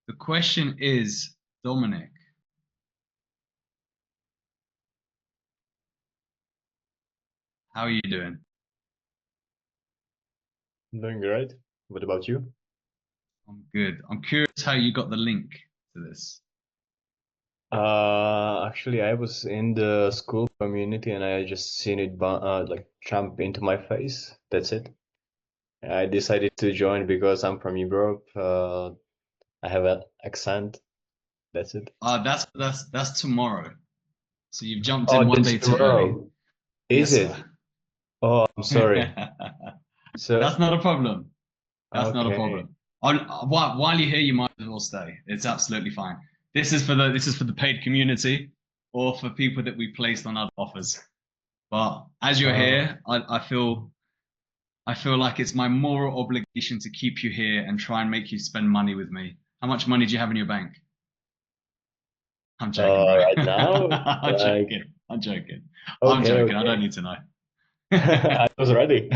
The question is, Dominic, how are you doing? I'm doing great. What about you? I'm good. I'm curious how you got the link to this. Actually, I was in the school community and I just seen it like jump into my face. That's it. I decided to join because I'm from Europe. I have an accent. That's it. That's tomorrow. So you've jumped in Oh, one that's day too early. tomorrow. Is Yes, it? sir. Oh, I'm sorry. That's So, not a problem. That's not a okay. problem. While you're here, you might as well stay. It's absolutely fine. This is for the paid community or for people that we placed on other offers. But as you're Uh, here, I feel like it's my moral obligation to keep you here and try and make you spend money with me. How much money do you have in your bank? I'm joking, bro. right now, I'm like, joking. I'm joking. I'm okay, joking. I don't okay. need to know. I was ready.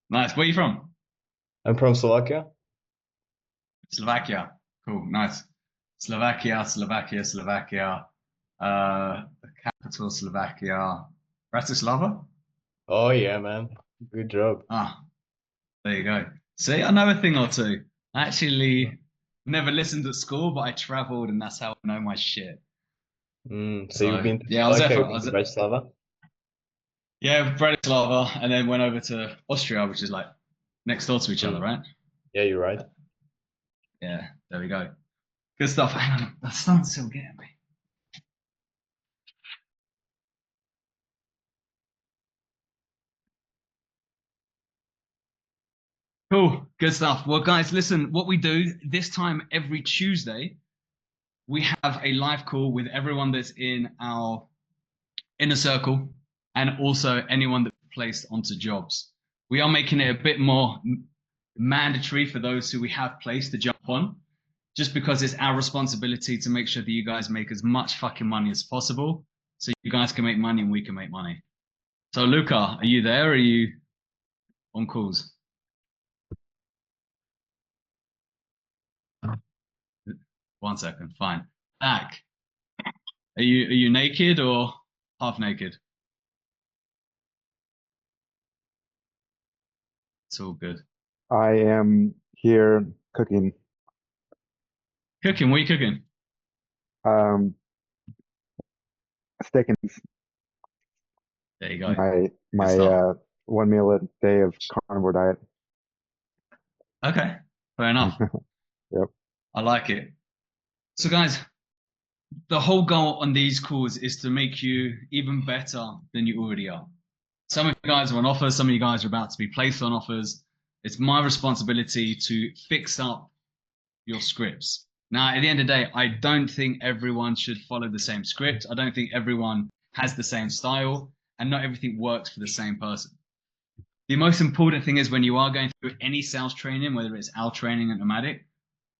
Nice. Where are you from? I'm from Slovakia. Slovakia. Cool. Nice. Slovakia. The capital Slovakia. Bratislava? Oh yeah, man. Good job. Ah, there you go. See, I know a thing or two. I actually never listened at school, but I traveled, and that's how I know my shit. So you've So been to yeah, I was there Slovakia, for you've been to Bratislava? yeah, Bratislava, and then went over to Austria, which is like next door to each other, Mm. right? Yeah, you're right. Yeah, there we go. Good stuff. Hang on, the sun's still getting me. Cool, good stuff. Well, guys, listen, what we do this time every Tuesday, we have a live call with everyone that's in our inner circle and also anyone that's placed onto jobs. We are making it a bit more mandatory for those who we have placed to jump on, just because it's our responsibility to make sure that you guys make as much fucking money as possible so you guys can make money and we can make money. So, Luca, are you there? Or are you on calls? 1 second, fine. Zach, are you naked or half naked? It's all good. I am here cooking Cooking, what are you cooking? um steak and There you go. my Good my stuff. 1 meal a day of carnivore diet. Okay, fair enough. Yep. I like it. So, guys, the whole goal on these calls is to make you even better than you already are. Some of you guys are on offers, some of you guys are about to be placed on offers. It's my responsibility to fix up your scripts. Now, at the end of the day, I don't think everyone should follow the same script. I don't think everyone has the same style, and not everything works for the same person. The most important thing is when you are going through any sales training, whether it's our training at Nomadic,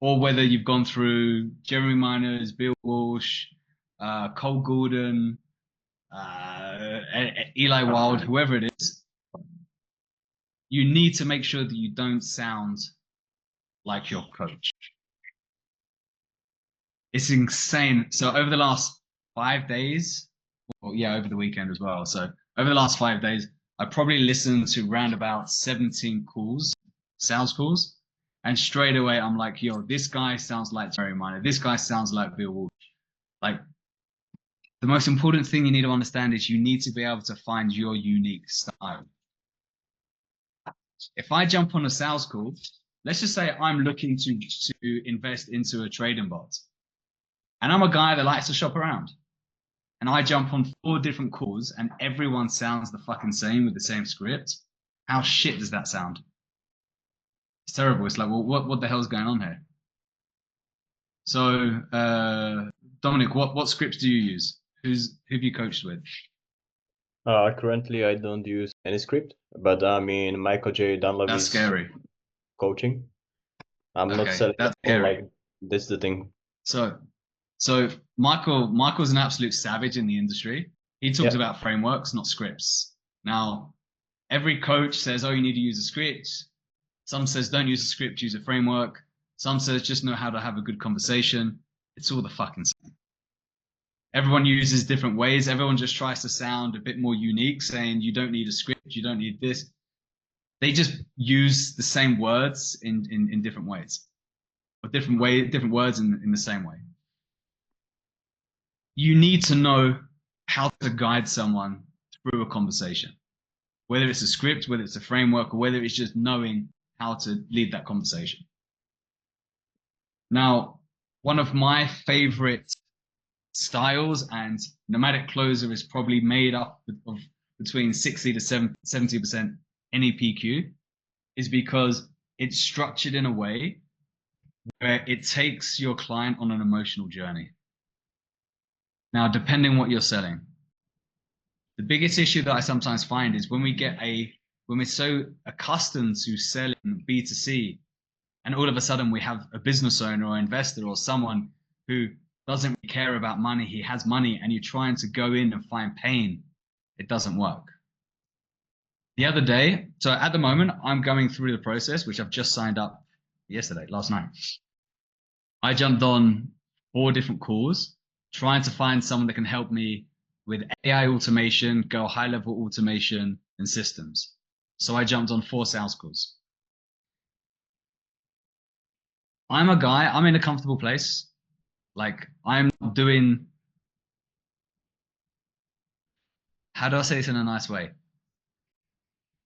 or whether you've gone through Jeremy Miners, Bill Walsh, Cole Gordon, Eli Wild, whoever it is, you need to make sure that you don't sound like your coach. It's insane. So over the last 5 days, well, yeah, over the weekend as well. So over the last 5 days, I probably listened to round about 17 calls, sales calls. And straight away, I'm like, yo, this guy sounds like Jerry Miner. This guy sounds like Bill Walsh. Like, the most important thing you need to understand is you need to be able to find your unique style. If I jump on a sales call, let's just say I'm looking to invest into a trading bot, and I'm a guy that likes to shop around, and I jump on 4 different calls, and everyone sounds the fucking same with the same script. How shit does that sound? It's terrible. It's like, well, what the hell's going on here? So, Dominic, what scripts do you use? Who have you coached with? Currently I don't use any script, but I mean Michael J. Dunlop That's is scary. coaching. I'm not Okay, selling that's it, scary. like that's the thing. So Michael's an absolute savage in the industry. He talks Yeah. about frameworks, not scripts. Now, every coach says, oh, you need to use a script. Some says don't use a script, use a framework. Some says just know how to have a good conversation. It's all the fucking same. Everyone uses different ways. Everyone just tries to sound a bit more unique, saying you don't need a script, you don't need this. They just use the same words in different ways, or different words in the same way. You need to know how to guide someone through a conversation, whether it's a script, whether it's a framework, or whether it's just knowing how to lead that conversation. Now, one of my favorite styles, and Nomadic Closer is probably made up of between 60 to 70% NEPQ, is because it's structured in a way where it takes your client on an emotional journey. Now, depending what you're selling, the biggest issue that I sometimes find is when we're so accustomed to selling B2C, and all of a sudden we have a business owner or investor or someone who doesn't care about money, he has money, and you're trying to go in and find pain, it doesn't work. The other day, so at the moment, I'm going through the process, which I've just signed up last night. I jumped on 4 different calls, trying to find someone that can help me with AI automation, go high-level automation and systems. So I jumped on 4 sales calls. I'm a guy, I'm in a comfortable place. Like, I'm not doing, how do I say this in a nice way?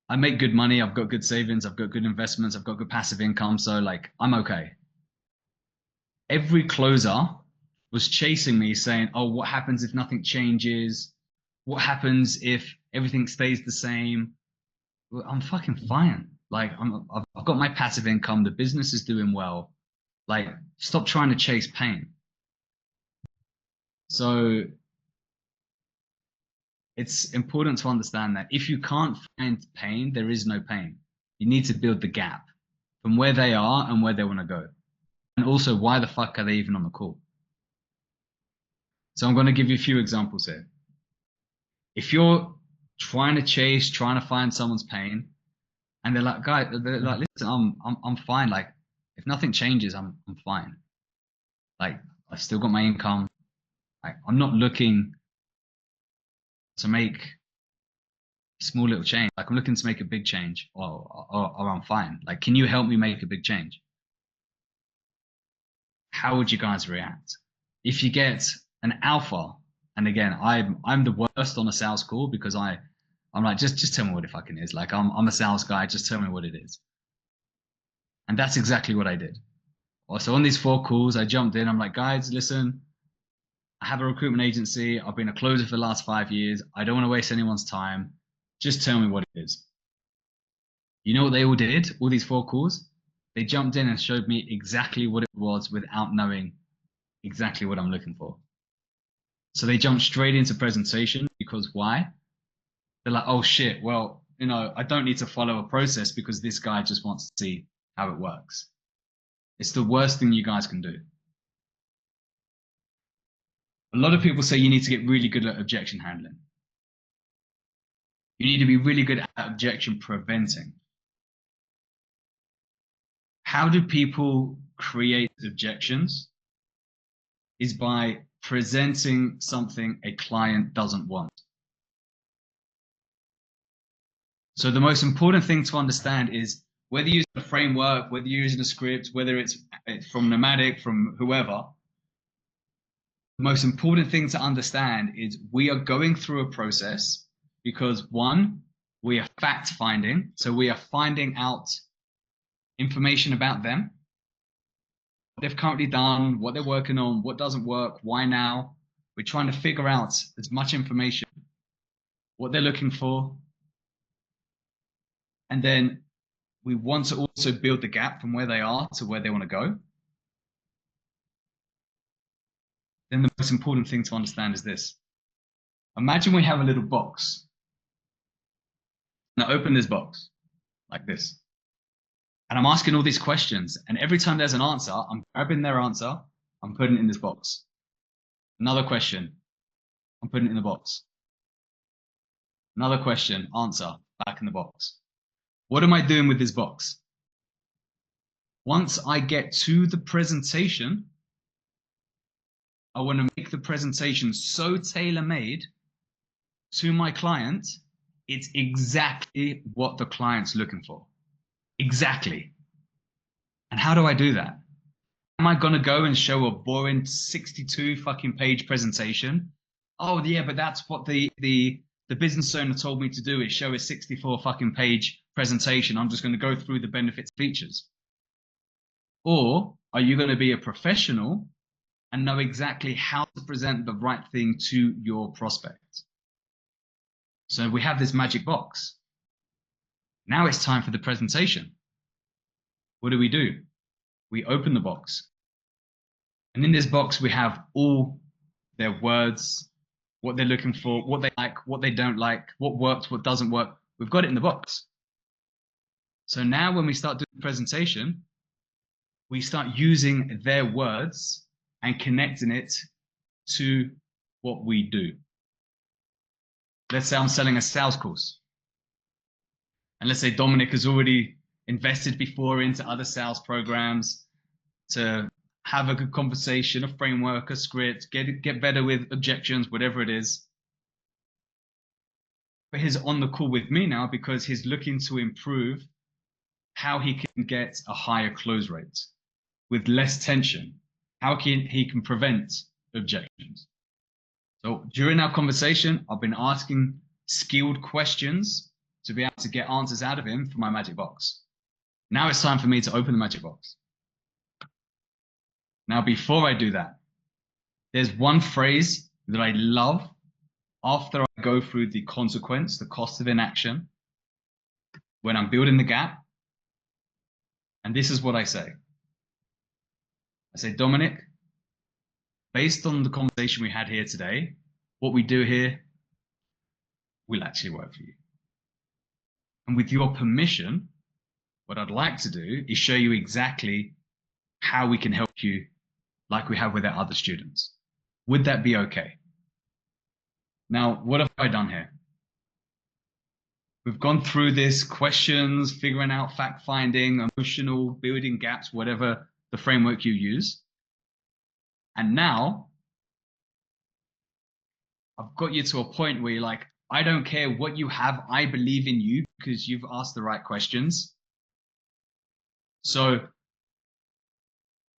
I make good money, I've got good savings, I've got good investments, I've got good passive income. So like, I'm okay. Every closer was chasing me saying, oh, what happens if nothing changes? What happens if everything stays the same? Well, I'm fucking fine. Like, I've got my passive income, the business is doing well. Like, stop trying to chase pain. So it's important to understand that if you can't find pain, there is no pain. You need to build the gap from where they are and where they want to go. And also, why the fuck are they even on the call? So I'm going to give you a few examples here. If you're trying to find someone's pain, and they're like, guys, they're like, listen, I'm fine. Like, if nothing changes, I'm fine. Like, I've still got my income. Like, I'm not looking to make a small little change. Like, I'm looking to make a big change, or I'm fine. Like, can you help me make a big change? How would you guys react? If you get an alpha, and again, I'm the worst on a sales call because I'm like, just tell me what it fucking is. Like, I'm a sales guy, just tell me what it is. And that's exactly what I did. So on these 4 calls, I jumped in. I'm like, guys, listen, I have a recruitment agency. I've been a closer for the last 5 years. I don't want to waste anyone's time. Just tell me what it is. You know what they all did? All these 4 calls, they jumped in and showed me exactly what it was without knowing exactly what I'm looking for. So they jumped straight into presentation because why? They're like, oh shit, well, you know, I don't need to follow a process because this guy just wants to see how it works. It's the worst thing you guys can do. A lot of people say you need to get really good at objection handling. You need to be really good at objection preventing. How do people create objections? Is by presenting something a client doesn't want. So the most important thing to understand is whether you're using a framework, whether you're using a script, whether it's from Nomadic, from whoever, the most important thing to understand is we are going through a process because 1, we are fact finding. So we are finding out information about them, what they've currently done, what they're working on, what doesn't work, why now. We're trying to figure out as much information, what they're looking for. And then we want to also build the gap from where they are to where they want to go. Then the most important thing to understand is this. Imagine we have a little box. Now open this box like this. And I'm asking all these questions. And every time there's an answer, I'm grabbing their answer, I'm putting it in this box. Another question, I'm putting it in the box. Another question, answer, back in the box. What am I doing with this box? Once I get to the presentation, I want to make the presentation so tailor-made to my client, it's exactly what the client's looking for. Exactly. And how do I do that? Am I going to go and show a boring 62 fucking page presentation? Oh yeah, but that's what the business owner told me to do, is show a 64 fucking page presentation. I'm just going to go through the benefits features. Or are you going to be a professional and know exactly how to present the right thing to your prospect? So we have this magic box. Now it's time for the presentation. What do? We open the box. And in this box, we have all their words, what they're looking for, what they like, what they don't like, what works, what doesn't work. We've got it in the box. So now when we start doing the presentation, we start using their words and connecting it to what we do. Let's say I'm selling a sales course. And let's say Dominic has already invested before into other sales programs to have a good conversation, a framework, a script, get better with objections, whatever it is. But he's on the call with me now because he's looking to improve how he can get a higher close rate with less tension, how he can prevent objections. So during our conversation, I've been asking skilled questions to be able to get answers out of him for my magic box. Now it's time for me to open the magic box. Now, before I do that, there's one phrase that I love after I go through the consequence, the cost of inaction, when I'm building the gap. And this is what I say. I say, Dominic, based on the conversation we had here today, what we do here will actually work for you. And with your permission, what I'd like to do is show you exactly how we can help you like we have with our other students. Would that be okay? Now, what have I done here? We've gone through this questions, figuring out fact finding, emotional, building gaps, whatever the framework you use. And now I've got you to a point where you're like, I don't care what you have. I believe in you because you've asked the right questions. So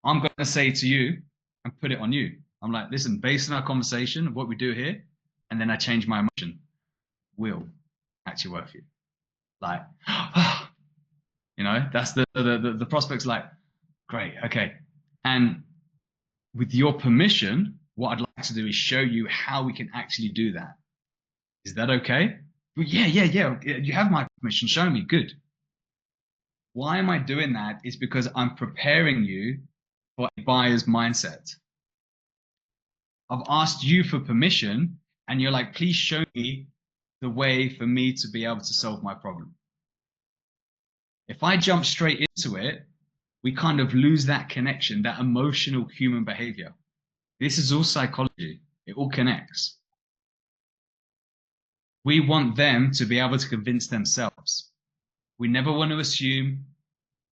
I'm going to say to you and put it on you. I'm like, listen, based on our conversation of what we do here, and then I change my emotion, will actually work for you. Like, you know, that's the prospect's like, great, okay. And with your permission, what I'd like to do is show you how we can actually do that. Is that okay? Well, yeah. You have my permission. Show me. Good. Why am I doing that? Is because I'm preparing you for a buyer's mindset. I've asked you for permission and you're like, please show me the way for me to be able to solve my problem. If I jump straight into it, we kind of lose that connection, that emotional human behavior. This is all psychology. It all connects. We want them to be able to convince themselves. We never want to assume.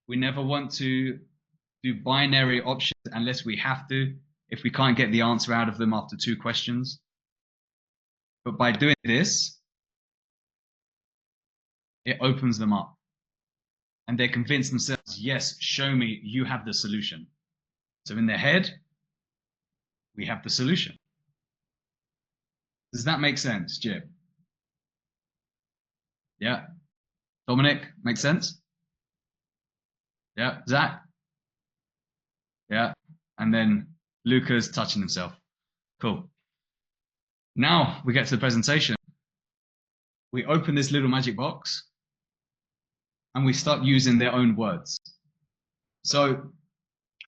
We never want to do binary options unless we have to, if we can't get the answer out of them after 2 questions. But by doing this, it opens them up. And they convince themselves, yes, show me, you have the solution. So in their head, we have the solution. Does that make sense, Jim? Yeah. Dominic, make sense? Yeah. Zach? Yeah. And then Luca's touching himself. Cool. Now we get to the presentation. We open this little magic box and we start using their own words. So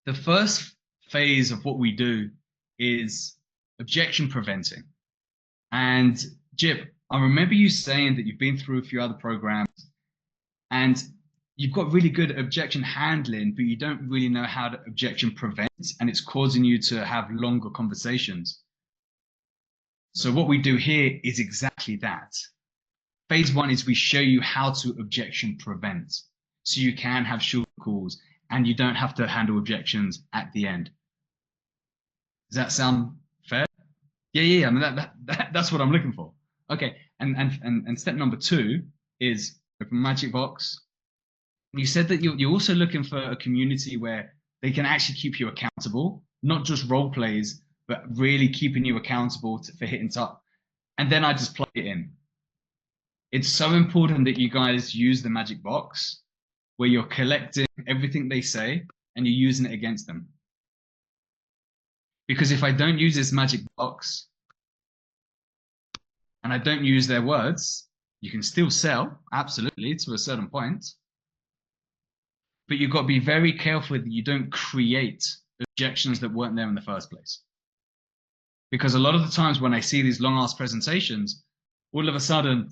the first phase of what we do is objection preventing. And Jip, I remember you saying that you've been through a few other programs and you've got really good objection handling, but you don't really know how to objection prevent, and it's causing you to have longer conversations. So what we do here is exactly that. Phase 1 is we show you how to objection prevent. So you can have short calls and you don't have to handle objections at the end. Does that sound fair? Yeah. I mean, that's what I'm looking for. Okay, and step number 2 is open Magic Box. You said that you're also looking for a community where they can actually keep you accountable, not just role plays, but really keeping you accountable for hitting top. And then I just plug it in. It's so important that you guys use the Magic Box where you're collecting everything they say and you're using it against them. Because if I don't use this Magic Box and I don't use their words, you can still sell, absolutely, to a certain point. But you've got to be very careful that you don't create objections that weren't there in the first place. Because a lot of the times when I see these long ass presentations, all of a sudden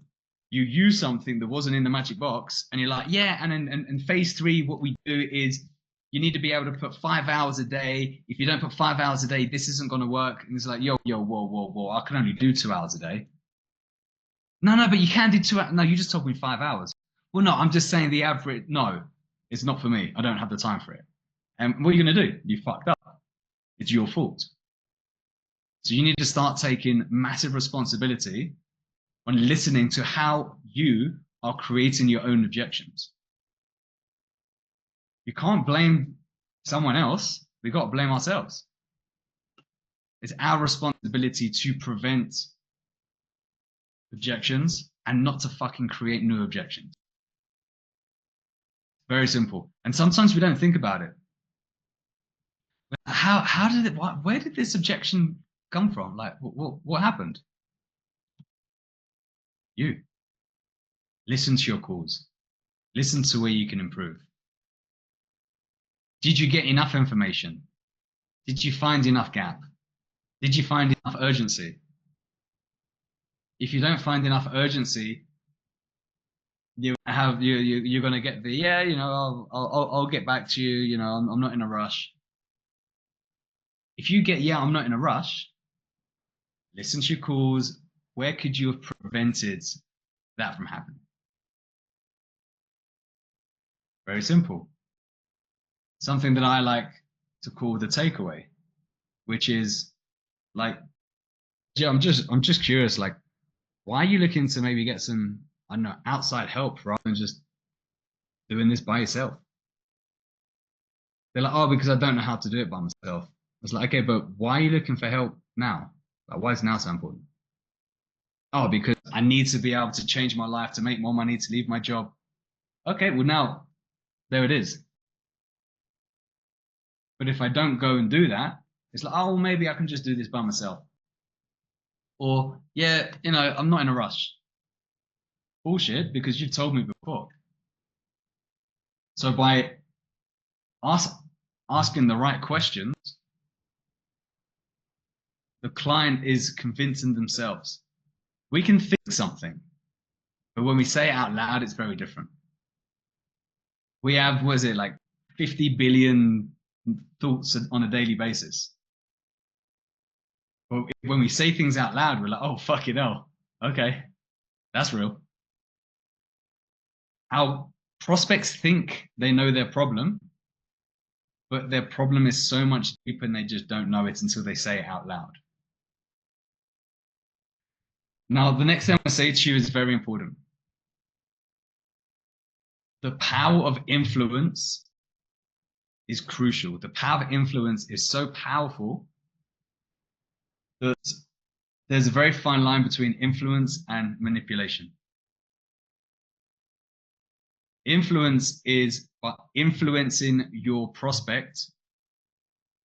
you use something that wasn't in the Magic Box and you're like, yeah, and in phase 3, what we do is you need to be able to put 5 hours a day. If you don't put 5 hours a day, this isn't going to work. And it's like, whoa, I can only do 2 hours a day. No, but you can do 2 hours. No, you just told me 5 hours. Well, no, I'm just saying the average. No, it's not for me. I don't have the time for it. And what are you going to do? You fucked up. It's your fault. So you need to start taking massive responsibility on listening to how you are creating your own objections. You can't blame someone else. We've got to blame ourselves. It's our responsibility to prevent objections and not to fucking create new objections. Very simple. And sometimes we don't think about it. How did it, where did this objection come from? Like, what happened? You. Listen to your calls. Listen to where you can improve. Did you get enough information? Did you find enough gap? Did you find enough urgency? If you don't find enough urgency, you're going to get the, I'll get back to you, I'm not in a rush. If you get, I'm not in a rush, listen to your calls. Where could you have prevented that from happening? Very simple. Something that I like to call the takeaway, which is like, I'm just curious, like, why are you looking to maybe get some, I don't know, outside help rather than just doing this by yourself? They're like, oh, because I don't know how to do it by myself. I was like, okay, but why are you looking for help now? Like, why is now so important? Oh, because I need to be able to change my life, to make more money, to leave my job. Okay, well now, there it is. But if I don't go and do that, it's like, oh, well, maybe I can just do this by myself. Or, yeah, I'm not in a rush. Bullshit, because you've told me before. So by asking the right questions, the client is convincing themselves. We can think something, but when we say it out loud, it's very different. We have, what is it, like 50 billion thoughts on a daily basis. But when we say things out loud, we're like, oh, fucking hell. Okay, that's real. Our prospects think they know their problem, but their problem is so much deeper and they just don't know it until they say it out loud. Now, the next thing I'm going to say to you is very important. The power of influence is crucial. The power of influence is so powerful that there's a very fine line between influence and manipulation. Influence is by influencing your prospect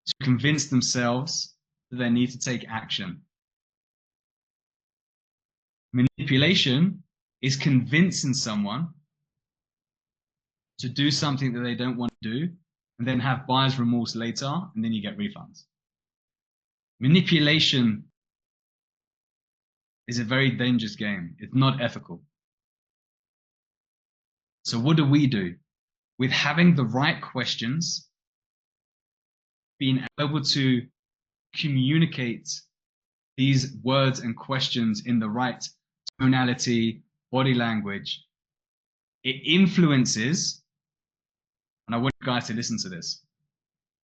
to convince themselves that they need to take action. Manipulation is convincing someone to do something that they don't want to do and then have buyer's remorse later, and then you get refunds. Manipulation is a very dangerous game. It's not ethical. So what do? With having the right questions, being able to communicate these words and questions in the right tonality, body language, it influences, and I want you guys to listen to this.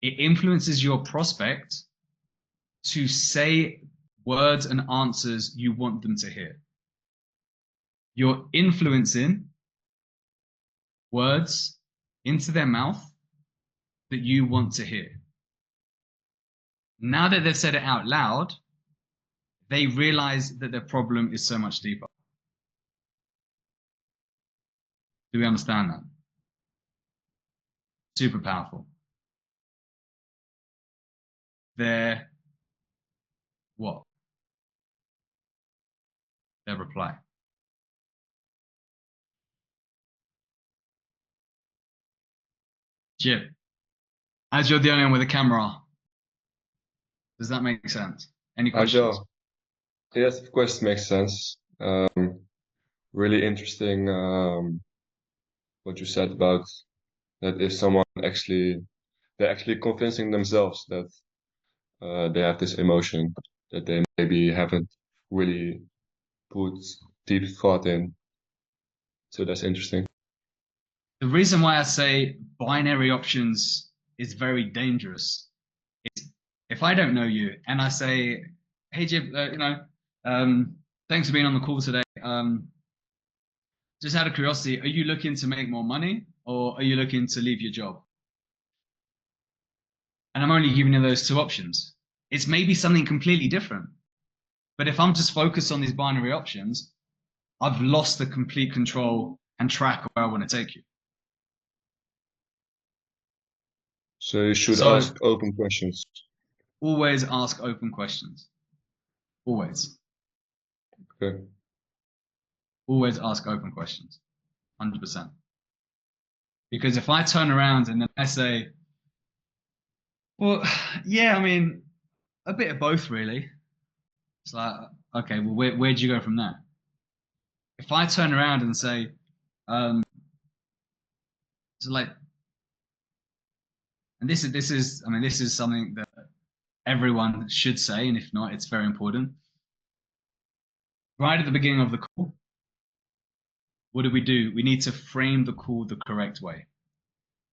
It influences your prospect to say words and answers you want them to hear. You're influencing words into their mouth that you want to hear. Now that they've said it out loud, they realize that their problem is so much deeper. Do we understand that? Super powerful. Their what? Their reply. Jip, as you're the only one with a camera, does that make sense? Any questions? Joe. Yes, of course, it makes sense. Really interesting what you said about that if someone they're actually convincing themselves that they have this emotion that they maybe haven't really put deep thought in. So that's interesting. The reason why I say binary options is very dangerous is if I don't know you and I say, hey, Jib, thanks for being on the call today. Just out of curiosity, are you looking to make more money or are you looking to leave your job? And I'm only giving you those two options. It's maybe something completely different. But if I'm just focused on these binary options, I've lost the complete control and track of where I want to take you. So you should So- ask open questions. Always ask open questions. Always. Okay. Always ask open questions. 100%. Because if I turn around and then I say, well, yeah, I mean, a bit of both really. It's like, okay, well, where'd you go from there? If I turn around and say, so like, and this is something that everyone should say, and if not, it's very important. Right at the beginning of the call, what do? We need to frame the call the correct way.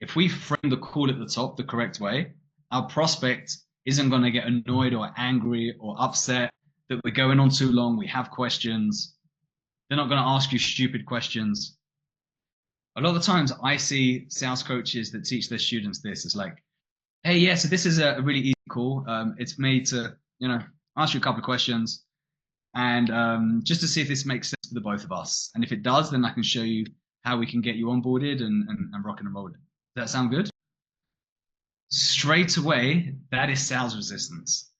If we frame the call at the top the correct way, our prospect isn't going to get annoyed or angry or upset that we're going on too long. We have questions. They're not going to ask you stupid questions. A lot of the times I see sales coaches that teach their students this. It's like, hey, yeah, so this is a really easy call. It's made to, ask you a couple of questions and just to see if this makes sense for the both of us. And if it does, then I can show you how we can get you onboarded and rocking and rolling. Does that sound good? Straight away, that is sales resistance.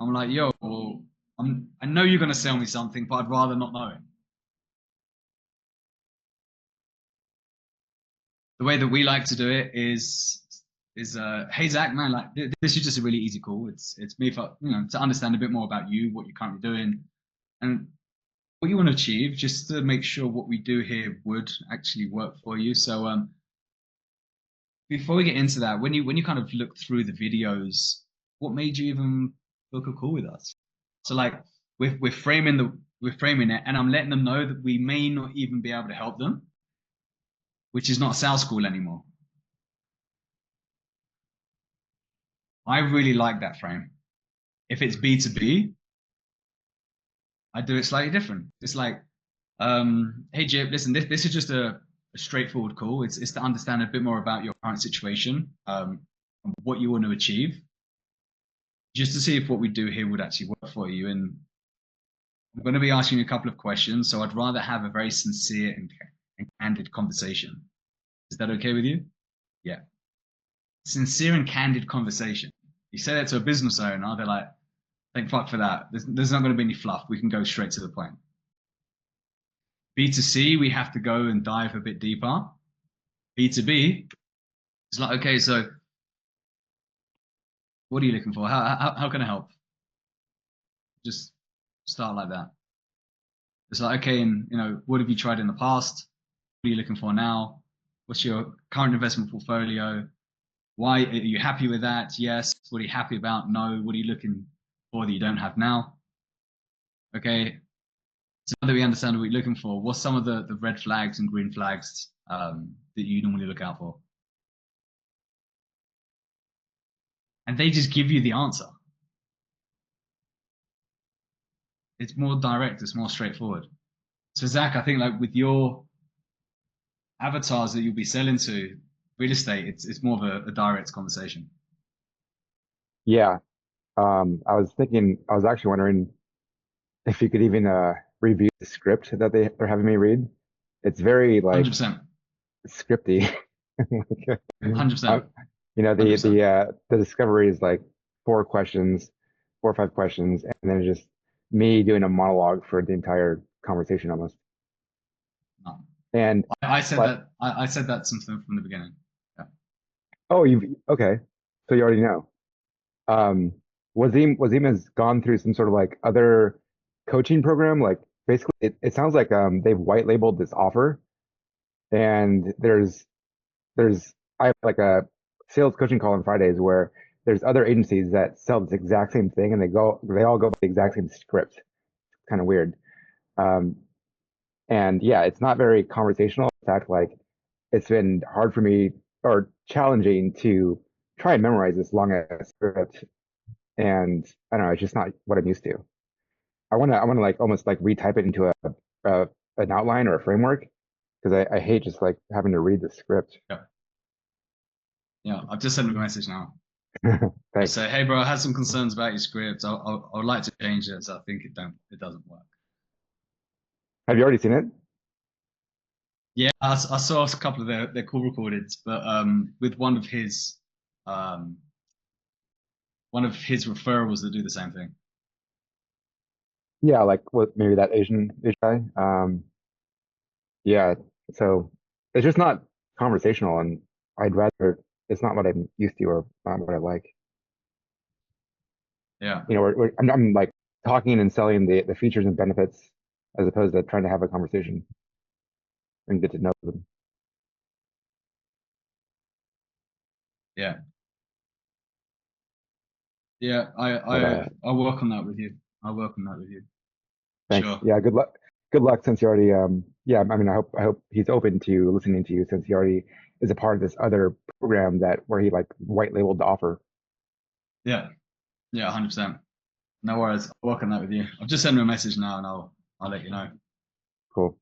I'm like, yo, well, I know you're going to sell me something, but I'd rather not know it. The way that we like to do it is hey Zach, man, like this is just a really easy call. It's me for to understand a bit more about you, what you're currently doing, and what you want to achieve, just to make sure what we do here would actually work for you. So before we get into that, when you kind of look through the videos, what made you even book a call with us? So like we're framing it, and I'm letting them know that we may not even be able to help them, which is not a sales call anymore. I really like that frame. If it's B2B, I do it slightly different. It's like, hey Jip, listen, this is just a straightforward call. It's to understand a bit more about your current situation, and what you want to achieve, just to see if what we do here would actually work for you. And I'm going to be asking you a couple of questions, so I'd rather have a very sincere and candid conversation. Is that okay with you? Yeah. Sincere and candid conversation. You say that to a business owner, they're like, thank fuck for that. There's not going to be any fluff. We can go straight to the point. B2C, we have to go and dive a bit deeper. B2B, it's like, okay, so what are you looking for? How can I help? Just start like that. It's like, okay, and what have you tried in the past? What are you looking for now? What's your current investment portfolio? Why are you happy with that? Yes. What are you happy about? No. What are you looking for that you don't have now? Okay. So now that we understand what we're looking for, what's some of the red flags and green flags that you normally look out for? and they just give you the answer. It's more direct, it's more straightforward. So Zach, I think like with your avatars that you'll be selling to real estate, it's more of a direct conversation. Yeah. I was actually wondering if you could even review the script that they're having me read. It's very like 100%. scripty. 100%. You know, 100%. the discovery is like 4 or 5 questions, and then it's just me doing a monologue for the entire conversation almost. No. And I said but that I said that something from the beginning. oh, you okay? So you already know. Wazim has gone through some sort of like other coaching program. Like basically, it sounds like they've white labeled this offer, and there's I have like a sales coaching call on Fridays where there's other agencies that sell this exact same thing, and they all go by the exact same script. It's kind of weird. Um, and yeah, it's not very conversational. In fact, like it's been hard for me or challenging to try and memorize this long ass script. And I don't know, it's just not what I'm used to. I wanna like almost like retype it into a an outline or a framework because I hate just like having to read the script. Yeah, I've just sent him a message now. I Thanks. say, hey bro, I had some concerns about your script. I would like to change it, so I think it doesn't work. Have you already seen it? Yeah, I saw a couple of their call recordings, but with one of his referrals that do the same thing. Yeah, like what maybe that Asian guy. Yeah, so it's just not conversational, and I'd rather it's not what I'm used to or not what I like. Yeah. You know, I'm like talking and selling the features and benefits as opposed to trying to have a conversation and get to know them. Yeah. Yeah, But I work on that with you. I work on that with you. thanks. Sure. Yeah, good luck. Good luck since you already yeah, I mean I hope he's open to listening to you since he already is a part of this other program that where he like white labeled the offer. Yeah. Yeah, 100%. No worries. I'll work on that with you. I've just sent him a message now, and I'll let you know. Cool.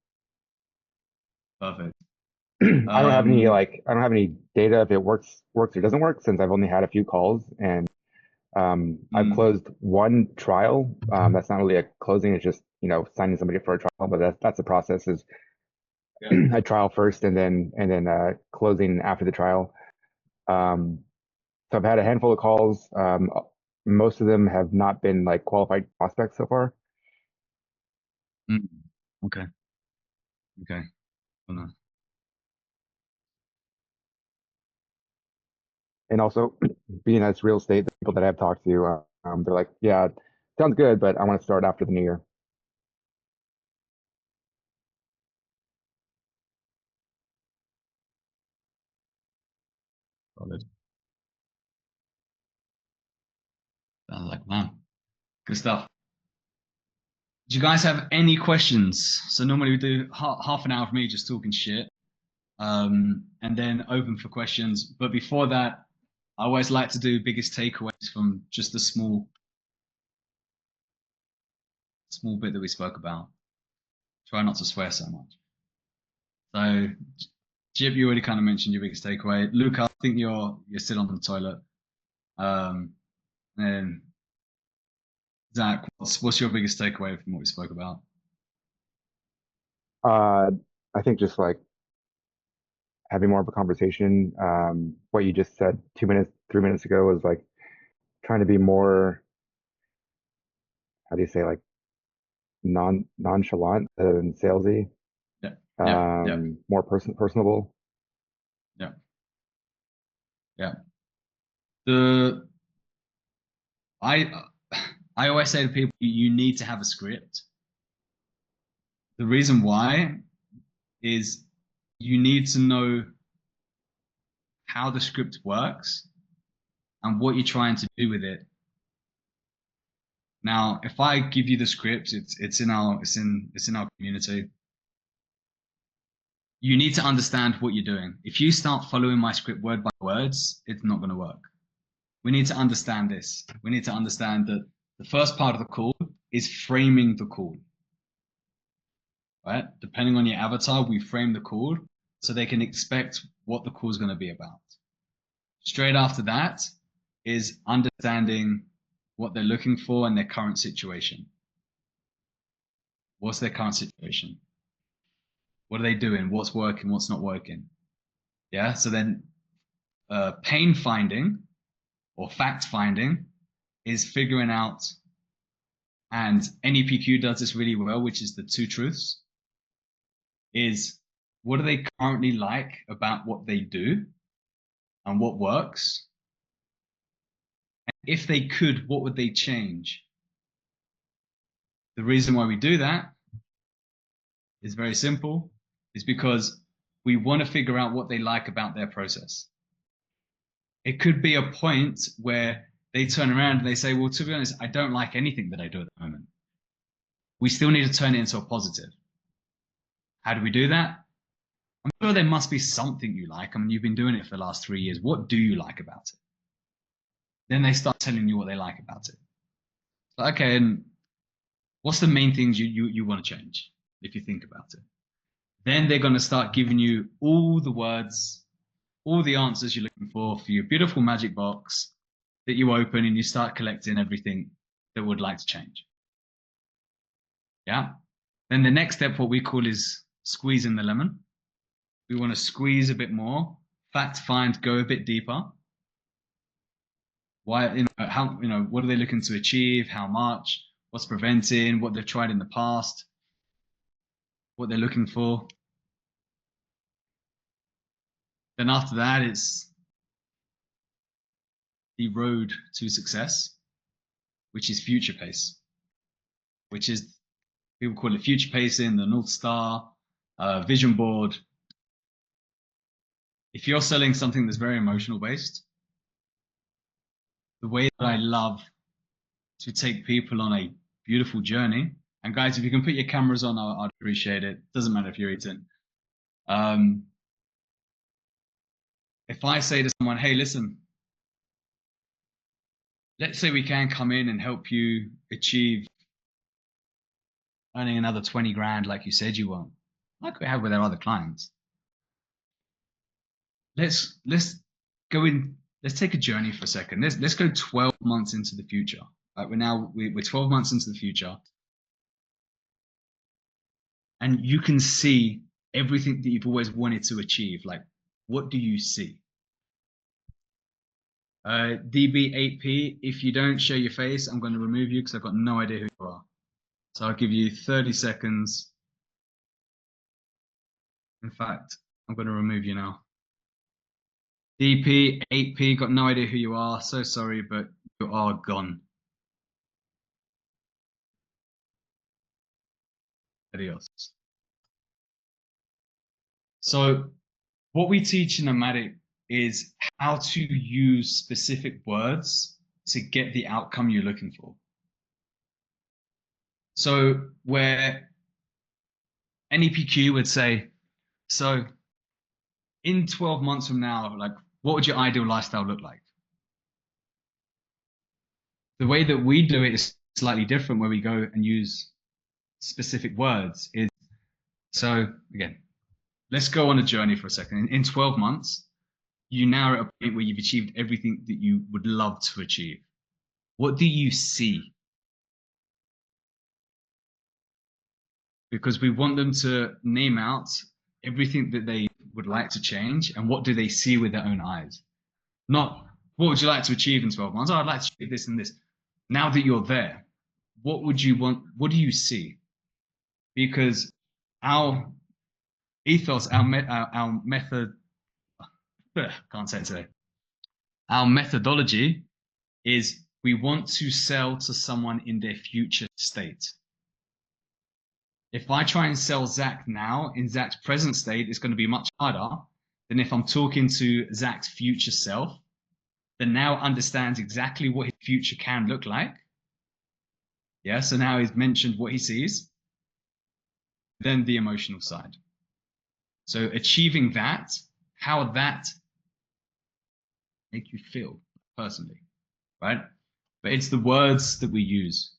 Perfect. I don't have any I don't have any data if it works or doesn't work since I've only had a few calls and I've closed one trial. That's not really a closing, it's just, you know, signing somebody up for a trial, but that's the process is Yeah. a trial first and then closing after the trial. So I've had a handful of calls. Most of them have not been like qualified prospects so far. Okay. Okay. Oh, no. And also being as real estate, the people that I've talked to, they're like, yeah, sounds good, but I want to start after the new year. Solid. Sounds like man. Good stuff. Do you guys have any questions? So normally we do half an hour of me just talking shit, and then open for questions. But before that, I always like to do biggest takeaways from just the small bit that we spoke about. Try not to swear so much. So, Jib, you already kind of mentioned your biggest takeaway. Luca, I think you're still on the toilet. And Zach, what's your biggest takeaway from what we spoke about? I think just like having more of a conversation. What you just said 3 minutes ago was like trying to be more, how do you say, like nonchalant rather than salesy. Yeah. Yeah. More personable. Yeah. Yeah. The I always say to people, you need to have a script. The reason why is you need to know how the script works and what you're trying to do with it. Now, if I give you the script, it's in our community. You need to understand what you're doing. If you start following my script word by words, it's not going to work. we need to understand this. We need to understand that the first part of the call is framing the call. Right? Depending on your avatar, we frame the call so they can expect what the call is going to be about. Straight after that is understanding what they're looking for and their current situation. What's their current situation? What are they doing? What's working? What's not working? Yeah. So then pain finding or fact finding is figuring out, and NEPQ does this really well, which is the two truths, is what do they currently like about what they do and what works? And if they could, what would they change? The reason why we do that is very simple. Is because we want to figure out what they like about their process. It could be a point where they turn around and they say, well, to be honest, I don't like anything that I do at the moment. We still need to turn it into a positive. How do we do that? I'm sure there must be something you like. I mean, you've been doing it for the last 3 years. What do you like about it? Then they start telling you what they like about it. So, okay, and what's the main things you want to change if you think about it? Then they're going to start giving you all the words, all the answers you're looking for your beautiful magic box that you open and you start collecting everything that would like to change. Yeah. Then the next step, what we call is squeezing the lemon. We want to squeeze a bit more, fact find, go a bit deeper. Why, how, what are they looking to achieve? How much? What's preventing? What they've tried in the past? What they're looking for? Then after that, it's the road to success, which is future pace, which is, people call it future pacing, the North Star, vision board. If you're selling something that's very emotional based, the way that I love to take people on a beautiful journey, and guys, if you can put your cameras on, I'd appreciate it. Doesn't matter if you're eating. If I say to someone, hey, listen, let's say we can come in and help you achieve earning another 20 grand like you said you want, like we have with our other clients. Let's go in, let's take a journey for a second. Let's go 12 months into the future. Right? We're 12 months into the future. And you can see everything that you've always wanted to achieve. Like, what do you see? DB8P, if you don't show your face, I'm going to remove you because I've got no idea who you are. So I'll give you 30 seconds. In fact, I'm going to remove you now. DP8P, got no idea who you are. So sorry, but you are gone. Adios. So what we teach in Nomadic is how to use specific words to get the outcome you're looking for. So where NEPQ would say, so in 12 months from now, like, what would your ideal lifestyle look like? The way that we do it is slightly different, where we go and use specific words. So again, let's go on a journey for a second. In 12 months, you now are at a point where you've achieved everything that you would love to achieve. What do you see? Because we want them to name out everything that they would like to change and what do they see with their own eyes. Not, what would you like to achieve in 12 months? Oh, I'd like to achieve this and this. Now that you're there, what would you want? What do you see? Because our ethos, our method, can't say it today. Our methodology is we want to sell to someone in their future state. If I try and sell Zach now in Zach's present state, it's going to be much harder than if I'm talking to Zach's future self that now understands exactly what his future can look like. Yeah, so now he's mentioned what he sees, then the emotional side. So achieving that, how would that make you feel personally? right? But it's the words that we use.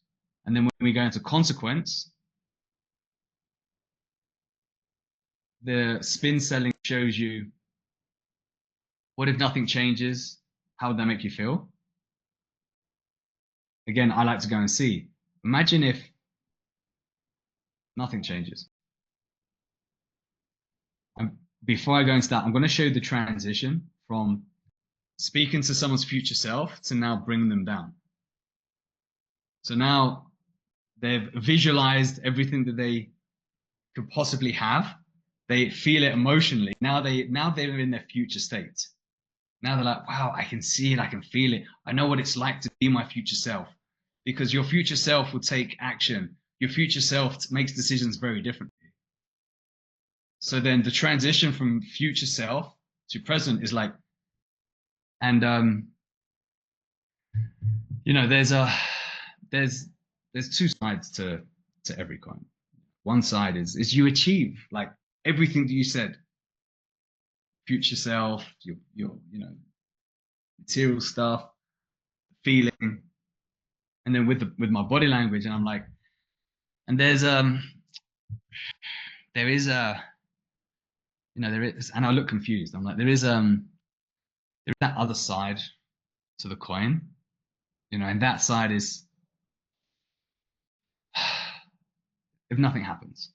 And then when we go into consequence, the spin selling shows you, what if nothing changes? How would that make you feel? Again, I like to go and see. Imagine if nothing changes. And before I go into that, I'm going to show you the transition from speaking to someone's future self to now bringing them down. So now they've visualized everything that they could possibly have. They feel it emotionally. Now they're in their future state. Now they're like, wow, I can see it. I can feel it. I know what it's like to be my future self, because your future self will take action. Your future self makes decisions very differently. So then the transition from future self to present is like, and you know, there's two sides to every coin. One side is you achieve like everything that you said. Future self, your you know, material stuff, feeling, and then with my body language, and I'm like, and there is you know, there is, and I look confused. I'm like, there is that other side to the coin, you know, and that side is if nothing happens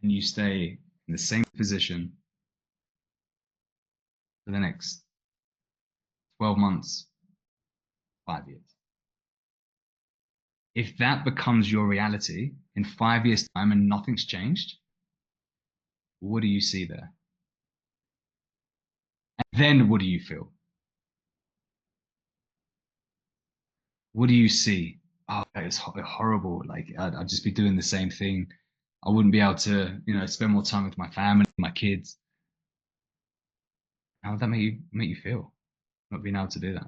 and you stay in the same position for the next 12 months, 5 years. If that becomes your reality in 5 years' time and nothing's changed, what do you see there? And then what do you feel? What do you see? Oh, it's horrible. Like I'd just be doing the same thing. I wouldn't be able to, you know, spend more time with my family, my kids. How would that make you feel? Not being able to do that.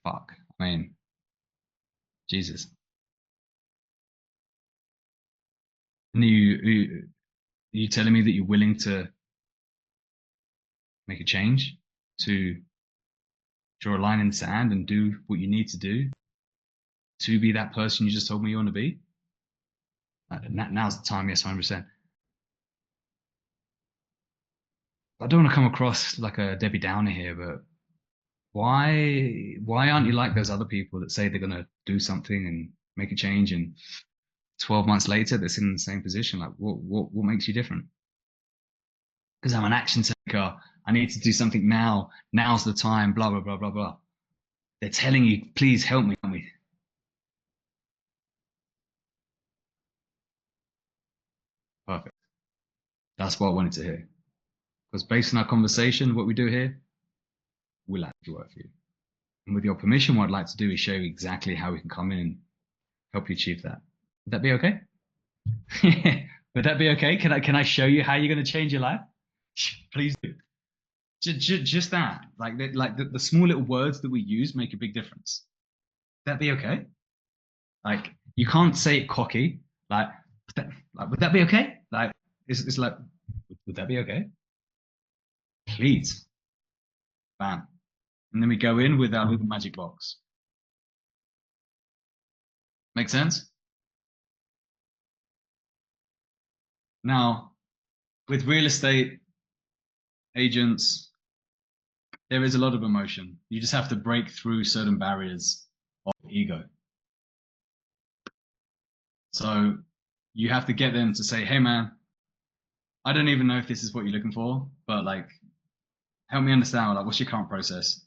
Fuck. I mean, Jesus. And you telling me that you're willing to make a change, to draw a line in the sand and do what you need to do to be that person you just told me you want to be? Now's the time, yes, 100%. I don't want to come across like a Debbie Downer here, but why aren't you like those other people that say they're going to do something and make a change, and 12 months later they're sitting in the same position? Like what makes you different? Because I'm an action taker. I need to do something now. Now's the time, blah, blah, blah, blah, blah. They're telling you, please help me, help me. Perfect. That's what I wanted to hear. Because based on our conversation, what we do here will actually work for you. And with your permission, what I'd like to do is show you exactly how we can come in and help you achieve that. Would that be okay? Would that be okay? Can I show you how you're going to change your life? Please do. Just that, like the small little words that we use make a big difference. Would that be okay? Like you can't say it cocky. Like would that be okay? Like it's like, would that be okay? Please, bam, and then we go in with our little magic box. Make sense? Now, with real estate agents, there is a lot of emotion. You just have to break through certain barriers of ego. So you have to get them to say, hey man, I don't even know if this is what you're looking for, but like, help me understand, like, what's your current process?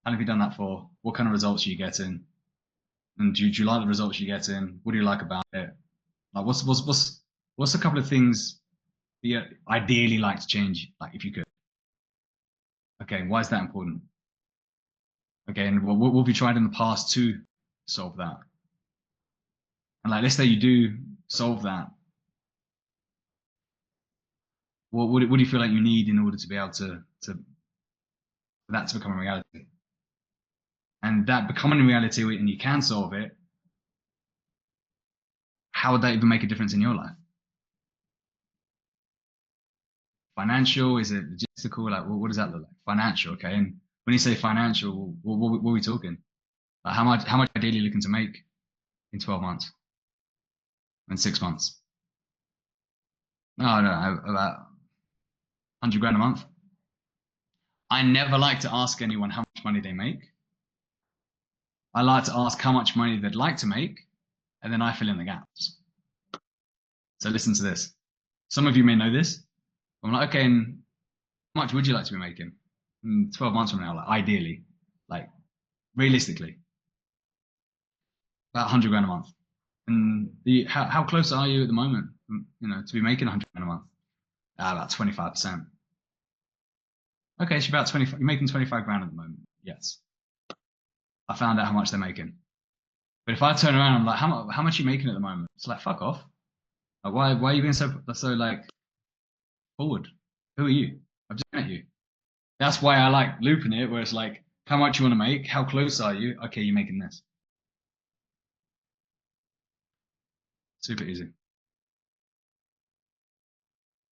How long have you done that for? What kind of results are you getting? And do you like the results you're getting? What do you like about it? Like, what's a couple of things that you ideally like to change, like if you could? Okay, why is that important? Okay, and what have you tried in the past to solve that? And like, let's say you do solve that. What do you feel like you need in order to be able to for that to become a reality? And that becoming a reality, and you can solve it, how would that even make a difference in your life? Financial? Is it logistical? Like, what does that look like? Financial, okay. And When you say financial, what are we talking? Like how much ideally looking to make in 12 months and 6 months? No, no, about 100 grand a month. I never like to ask anyone how much money they make. I like to ask how much money they'd like to make, and then I fill in the gaps. So listen to this. Some of you may know this. I'm like, okay, and how much would you like to be making in 12 months from now? Like ideally, like realistically, about 100 grand a month. And how close are you at the moment, to be making 100 grand a month? About 25%. Okay, so about 25. You're making 25 grand at the moment. Yes. I found out how much they're making. But if I turn around, I'm like, how much are you making at the moment? It's like, fuck off. Like, why are you being so like forward? Who are you? I've just met you. That's why I like looping it, where it's like, how much you want to make? How close are you? Okay, you're making this. Super easy.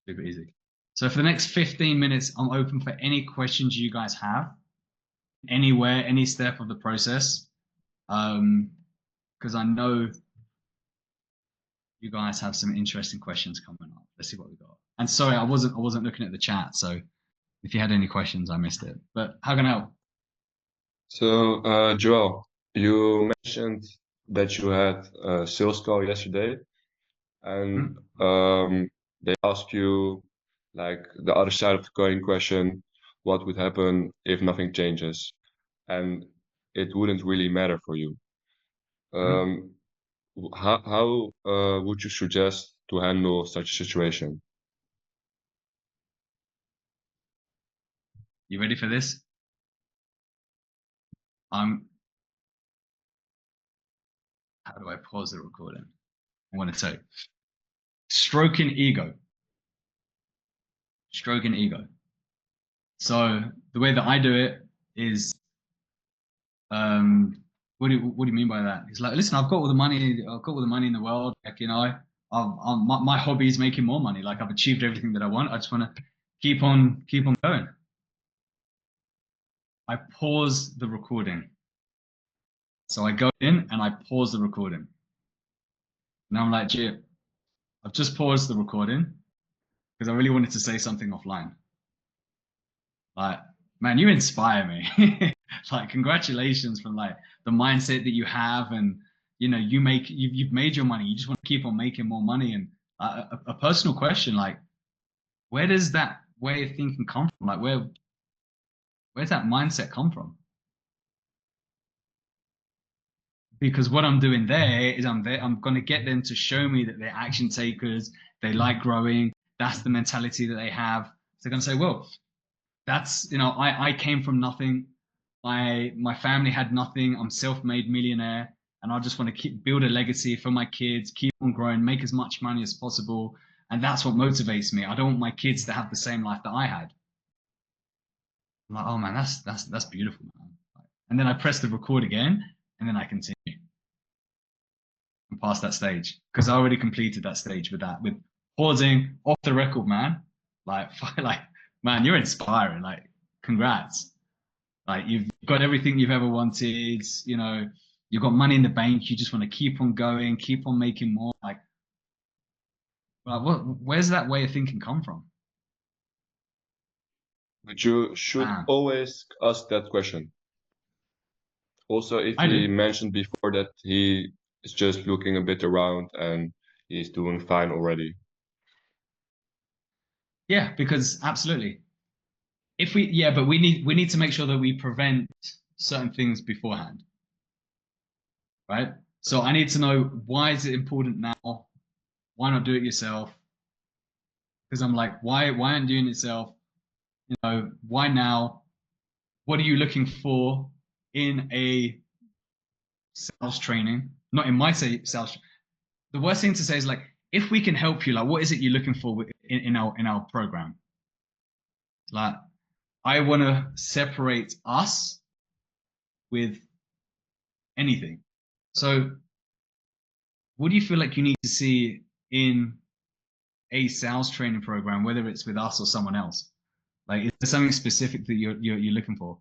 Super easy. So for the next 15 minutes, I'm open for any questions you guys have, anywhere, any step of the process. Because I know you guys have some interesting questions coming up. Let's see what we got. And sorry, I wasn't looking at the chat, so if you had any questions, I missed it. But how can I help? So, Joel, you mentioned that you had a sales call yesterday, and they asked you, like, the other side of the coin question, what would happen if nothing changes? And it wouldn't really matter for you. How would you suggest to handle such a situation? You ready for this? How do I pause the recording? I want to say, stroking ego. Stroking ego. So the way that I do it is, what do you mean by that? It's like, listen, I've got all the money in the world. Like, my hobby is making more money. Like, I've achieved everything that I want. I just want to keep on going. I pause the recording. So I go in and I pause the recording. Now I'm like, gee, I've just paused the recording because I really wanted to say something offline. Like, man, you inspire me. Like, congratulations from like the mindset that you have, and you've made your money. You just want to keep on making more money. And a personal question, like, where does that way of thinking come from? Like, where's that mindset come from? Because what I'm doing there is I'm going to get them to show me that they're action takers. They like growing. That's the mentality that they have. So they're going to say, well, that's, I came from nothing. My family had nothing. I'm self-made millionaire, and I just want to build a legacy for my kids, keep on growing, make as much money as possible. And that's what motivates me. I don't want my kids to have the same life that I had. I'm like, oh man, that's beautiful, man. And then I press the record again, and then I continue and pass that stage, because I already completed that stage with pausing off the record, man. Like, man, you're inspiring. Like, congrats. Like, you've got everything you've ever wanted. You've got money in the bank. You just want to keep on going, keep on making more. Like, where's that way of thinking come from? But you should always ask that question. Also, if he mentioned before that he is just looking a bit around and he's doing fine already. Yeah, because absolutely. But we need to make sure that we prevent certain things beforehand. Right? So I need to know, why is it important now? Why not do it yourself? Because I'm like, why aren't doing it yourself? Why now? What are you looking for in a sales training? Not in my sales. The worst thing to say is, like, if we can help you, like, what is it you're looking for in our program? Like, I want to separate us with anything. So what do you feel like you need to see in a sales training program, whether it's with us or someone else? Like, is there something specific that you're looking for?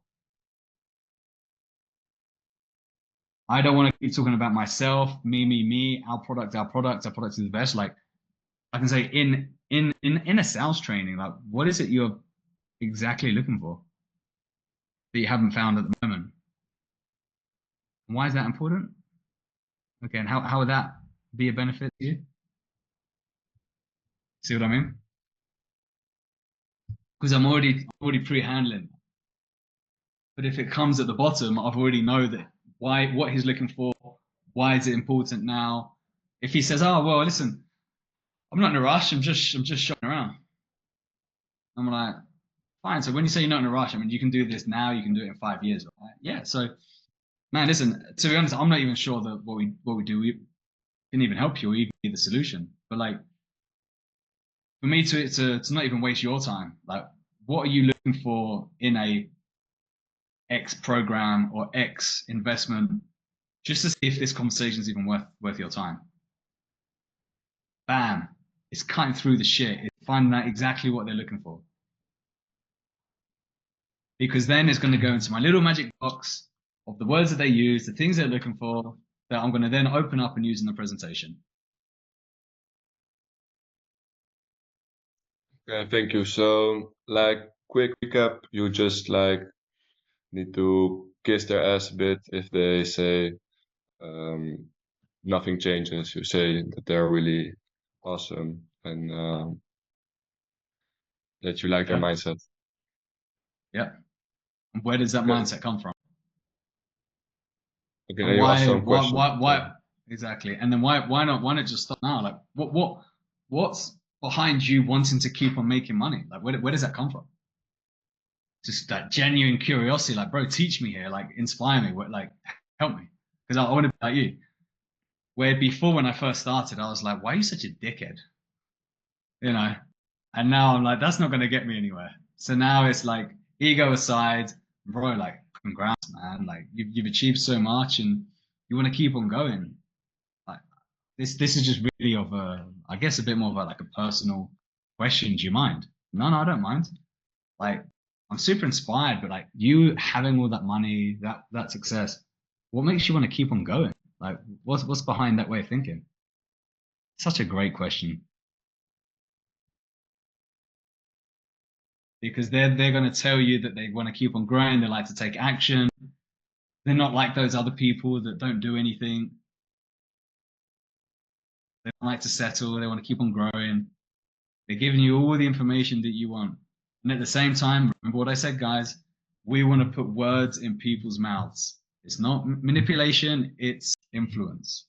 I don't want to keep talking about myself, me, our product is the best. Like I can say in a sales training, like what is it you're exactly looking for that you haven't found at the moment? And why is that important? Okay, and how would that be a benefit to you? See what I mean? Because I'm already pre-handling. But if it comes at the bottom, I've already know that what he's looking for, why is it important now? If he says, "Oh well, listen, I'm not in a rush. I'm just shopping around," I'm like, fine. So when you say you're not in a rush, I mean you can do this now. You can do it in 5 years, right? Yeah. So, man, listen. To be honest, I'm not even sure that what we do we can even help you or even be the solution. But like, for me to not even waste your time, like, what are you looking for in a X program or X investment, just to see if this conversation is even worth your time. Bam, it's cutting through the shit. It's finding out exactly what they're looking for. Because then it's going to go into my little magic box of the words that they use, the things they're looking for, that I'm going to then open up and use in the presentation. Okay, thank you. So, like, quick recap, you just like need to kiss their ass a bit if they say nothing changes. You say that they're really awesome and that you like their Yeah. mindset. Yeah. And where does that Okay. mindset come from? Okay, And then you ask some questions. why exactly? And then why not just stop now? Like what's behind you wanting to keep on making money? Like where does that come from? Just that genuine curiosity, like, bro, teach me here, like inspire me, like help me. Because I want to be like you. Where before when I first started, I was like, why are you such a dickhead? You know? And now I'm like, that's not gonna get me anywhere. So now it's like ego aside, bro, like congrats, man. Like you've achieved so much and you want to keep on going. Like this is just really of a, I guess, a bit more of a, like a personal question. Do you mind? No, I don't mind. Like I'm super inspired, but like you having all that money, that success, what makes you want to keep on going? Like what's behind that way of thinking? Such a great question. Because they're going to tell you that they want to keep on growing, they like to take action. They're not like those other people that don't do anything. They don't like to settle, they want to keep on growing. They're giving you all the information that you want. And at the same time, remember what I said, guys, we want to put words in people's mouths. It's not manipulation, it's influence.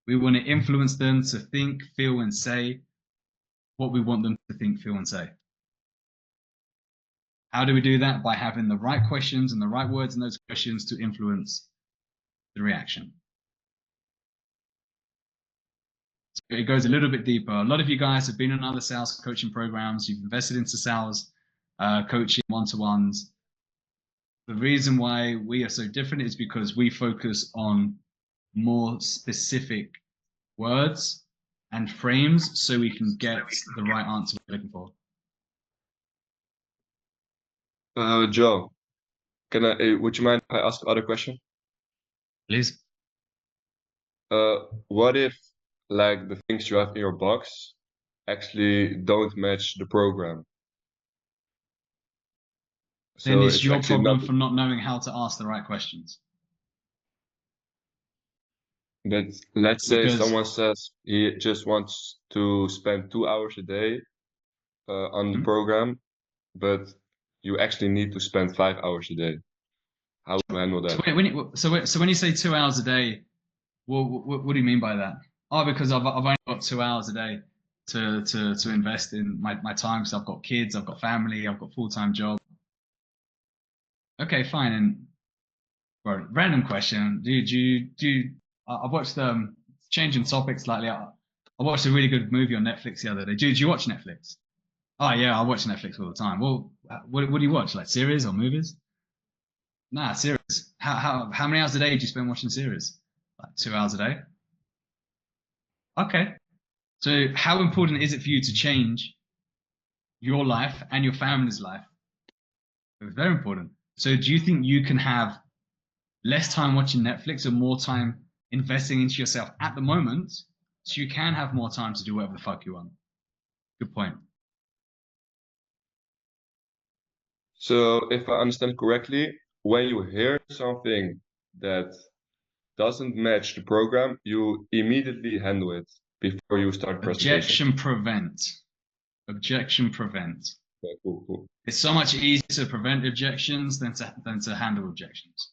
We want to influence them to think, feel, and say what we want them to think, feel, and say. How do we do that? By having the right questions and the right words in those questions to influence the reaction. So it goes a little bit deeper. A lot of you guys have been in other sales coaching programs. You've invested into sales coaching, one-to-ones. The reason why we are so different is because we focus on more specific words and frames so we can get the right answer we're looking for. Joe, would you mind if I ask another question? Please. What if like the things you have in your box actually don't match the program? Then So it's your actually problem for not knowing how to ask the right questions. Let's say Because- someone says he just wants to spend 2 hours a day on the program, but you actually need to spend 5 hours a day. How do you handle that? So when you say 2 hours a day, what do you mean by that? Oh, because I've only got 2 hours a day to invest in my time. So I've got kids, I've got family, I've got full-time job. Okay, fine. And well, random question. I've watched changing topics slightly. I watched a really good movie on Netflix the other day. Do you watch Netflix? Oh yeah, I watch Netflix all the time. Well, what do you watch? Like series or movies? Nah, series. How many hours a day do you spend watching series? Like 2 hours a day? Okay. So how important is it for you to change your life and your family's life? It's very important. So do you think you can have less time watching Netflix and more time investing into yourself at the moment, so you can have more time to do whatever the fuck you want. Good point. So if I understand correctly, when you hear something that doesn't match the program, you immediately handle it before you start presentation. Objection prevent. Objection prevent. Okay, cool. It's so much easier to prevent objections than to handle objections.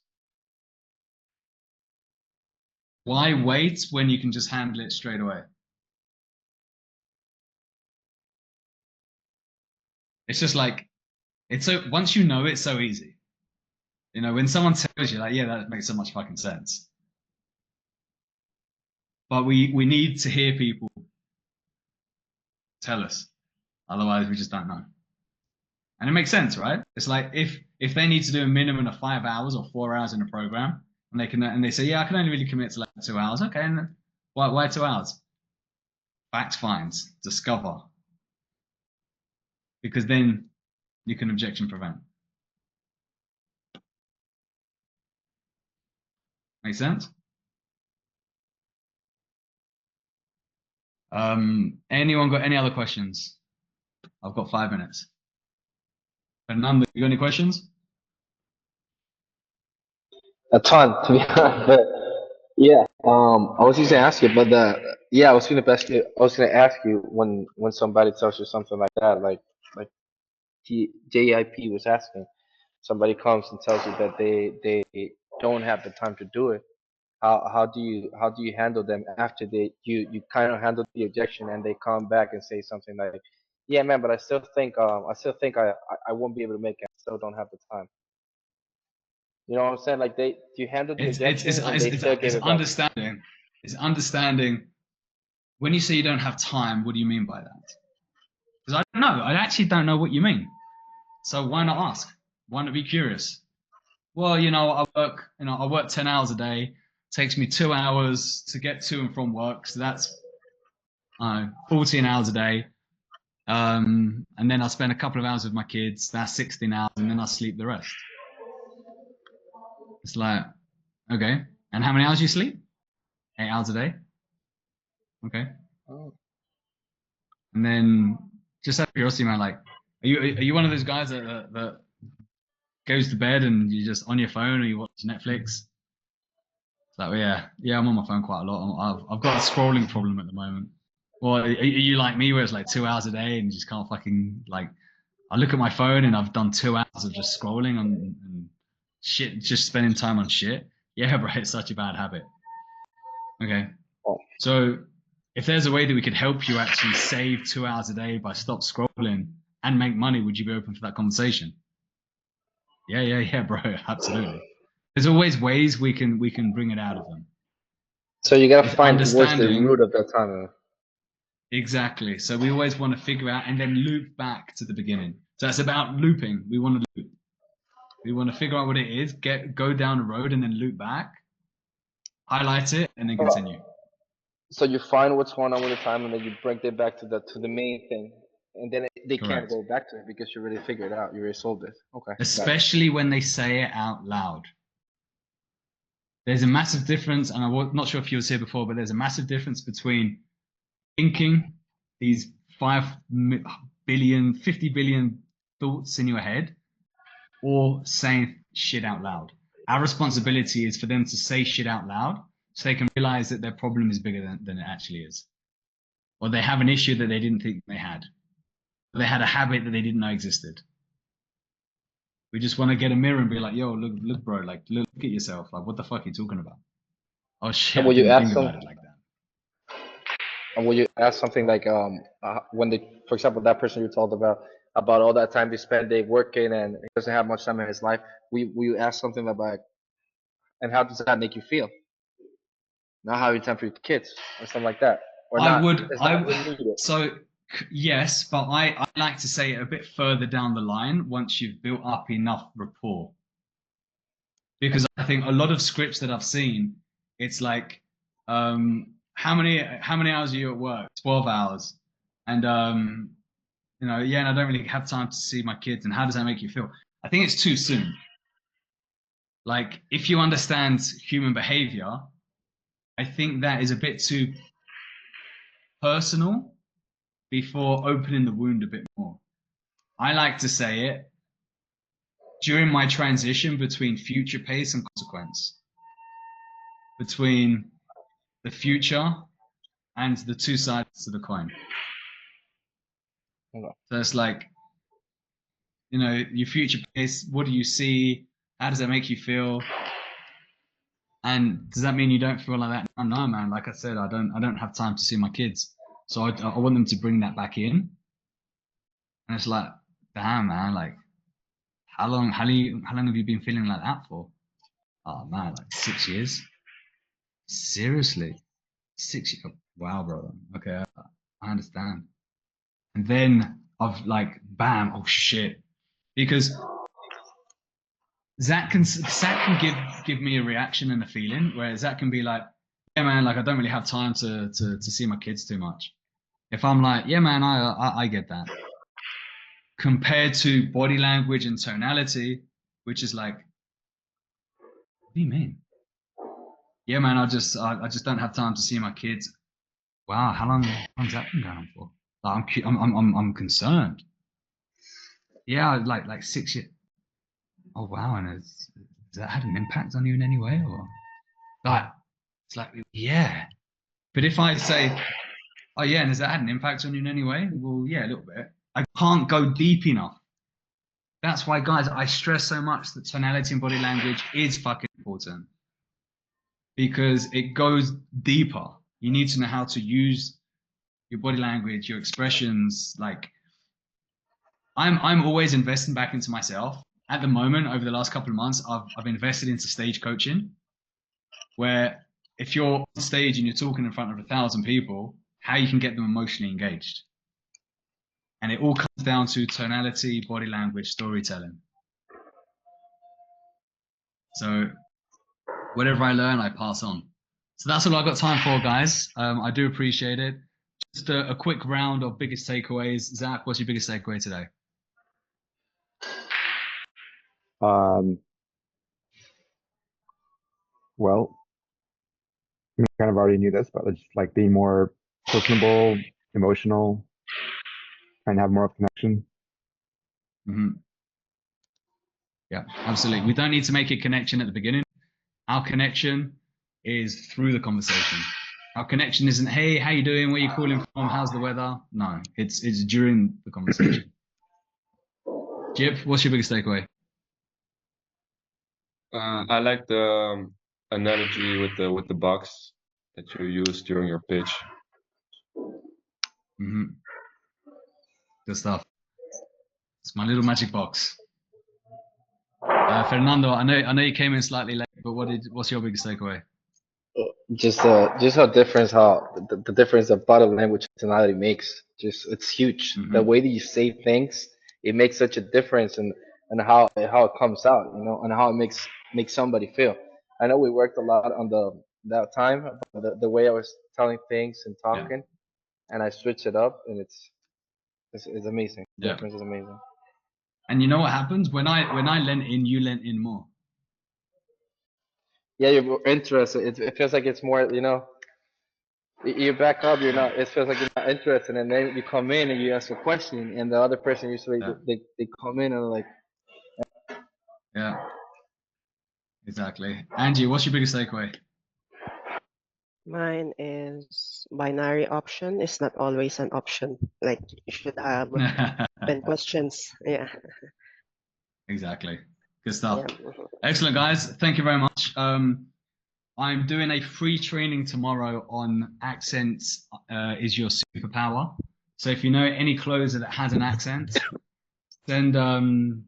Why wait when you can just handle it straight away? It's just like, it's so, once you know, it's so easy. You know, when someone tells you like, yeah, that makes so much fucking sense. But we need to hear people tell us. Otherwise we just don't know. And it makes sense, right? It's like if they need to do a minimum of 5 hours or 4 hours in a program, and they say, yeah, I can only really commit to like 2 hours. Okay, and why 2 hours? Fact finds, discover. Because then you can objection prevent. Make sense? Anyone got any other questions? I've got 5 minutes. Fernando, you got any questions? A ton, to be honest. Yeah. I was just gonna ask you, but yeah, I was gonna ask you when somebody tells you something like that, like JIP was asking, somebody comes and tells you that they don't have the time to do it. How do you handle them after you kind of handle the objection and they come back and say something like, yeah, man, but I still think I won't be able to make it. I still don't have the time. You know what I'm saying? Like do you handle the objection and they still give it back? Understanding. It's understanding. When you say you don't have time, what do you mean by that? Because I don't know. I actually don't know what you mean. So why not ask? Why not be curious? Well, you know, I work 10 hours a day. It takes me 2 hours to get to and from work. So that's 14 hours a day. And then I spend a couple of hours with my kids. That's 16 hours, and then I sleep the rest. It's like, okay. And how many hours do you sleep? 8 hours a day. Okay. Oh. And then just out of curiosity, man, like, are you one of those guys that goes to bed and you just on your phone or you watch Netflix? It's like, well, yeah, I'm on my phone quite a lot. I've got a scrolling problem at the moment. Well, are you like me where it's like 2 hours a day and you just can't fucking like, I look at my phone and I've done 2 hours of just scrolling and shit, just spending time on shit. Yeah, bro, it's such a bad habit. Okay. Oh. So if there's a way that we could help you actually save 2 hours a day by stop scrolling and make money, would you be open for that conversation? Yeah, bro, absolutely. There's always ways we can bring it out of them. So you gotta It's find what's the understanding. root of that time. Exactly. So we always want to figure out and then loop back to the beginning. So it's about looping. We want to loop. We want to figure out what it is, go down the road and then loop back, highlight it, and then continue. So you find what's going on with the time, and then you bring it back to the main thing, and then they can't Correct. go back to it because you already figured it out. You already solved it. Okay. got it. Especially when they say it out loud. There's a massive difference, and I'm not sure if you was here before, but there's a massive difference between thinking these 5 billion, 50 billion thoughts in your head or saying shit out loud. Our responsibility is for them to say shit out loud so they can realize that their problem is bigger than it actually is. Or they have an issue that they didn't think they had. Or they had a habit that they didn't know existed. We just want to get a mirror and be like, yo, look, bro, like, look at yourself. Like, what the fuck are you talking about? Oh, shit, And will I you didn't ask think about them? it like that. And will you ask something like when for example, that person you told about all that time they spend day working and he doesn't have much time in his life? Will you ask something about, and how does that make you feel? Not having time for your kids or something like that, or I not? would, It's not immediate. so yes, but I like to say it a bit further down the line once you've built up enough rapport. Because I think a lot of scripts that I've seen, it's like, how many hours are you at work? 12 hours. And you know, yeah, and I don't really have time to see my kids. And how does that make you feel? I think it's too soon. Like, if you understand human behavior, I think that is a bit too personal before opening the wound a bit more. I like to say it during my transition between future pace and consequence, between the future and the two sides to the coin. Okay. So it's like, you know, your future pace, what do you see? How does that make you feel? And does that mean you don't feel like that? No, man. Like I said, I don't have time to see my kids. So I want them to bring that back in. And it's like, damn, man, like how long have you been feeling like that for? Oh man, like 6 years. Seriously, 6 years. Wow, brother. Okay, I understand. And then I've like, bam, oh shit, because Zach can give me a reaction and a feeling, where Zach can be like, yeah, man, like I don't really have time to see my kids too much. If I'm like, yeah, man, I get that. Compared to body language and tonality, which is like, what do you mean? Yeah, man, I just don't have time to see my kids. Wow, how long's that been going on for? Like, I'm concerned. Yeah, like 6 years. Oh wow, and has that had an impact on you in any way, or like it's like, yeah. But if I say, oh yeah, and has that had an impact on you in any way? Well, yeah, a little bit. I can't go deep enough. That's why, guys, I stress so much that tonality and body language is fucking important, because it goes deeper. You need to know how to use your body language, your expressions. Like, I'm always investing back into myself. At the moment, over the last couple of months, I've invested into stage coaching, where if you're on stage and you're talking in front of 1,000 people, how you can get them emotionally engaged. And it all comes down to tonality, body language, storytelling. So whatever I learn, I pass on. So that's all I've got time for, guys. I do appreciate it. Just a quick round of biggest takeaways. Zach, what's your biggest takeaway today? Well, I kind of already knew this, but just like being more personable, emotional, and have more of a connection. Mm-hmm. Yeah, absolutely. We don't need to make a connection at the beginning. Our connection is through the conversation. Our connection isn't, hey, how you doing? Where you calling from? How's the weather? No, it's during the conversation. Jip, what's your biggest takeaway? I like the analogy with the box that you use during your pitch. Mm-hmm. Good stuff. It's my little magic box. Fernando, I know you came in slightly late, but what's your biggest takeaway? Just how the difference that body language and tonality makes. Just it's huge. Mm-hmm. The way that you say things, it makes such a difference and how it comes out, you know, and how it makes somebody feel. I know we worked a lot on that time, the way I was telling things and talking, and I switched it up, and it's amazing. The difference is amazing. And you know what happens when I lent in, you lent in more. Yeah, you're more interested. It feels like it's more, you know, you back up, you're not, it feels like you're not interested, and then you come in and you ask a question, and the other person usually they come in and like, yeah, exactly. Angie, what's your biggest takeaway? Mine is binary option is not always an option. Like you should have 10 questions. Yeah. Exactly. Good stuff. Yeah. Excellent, guys. Thank you very much. I'm doing a free training tomorrow on accents is your superpower. So if you know any closer that has an accent, then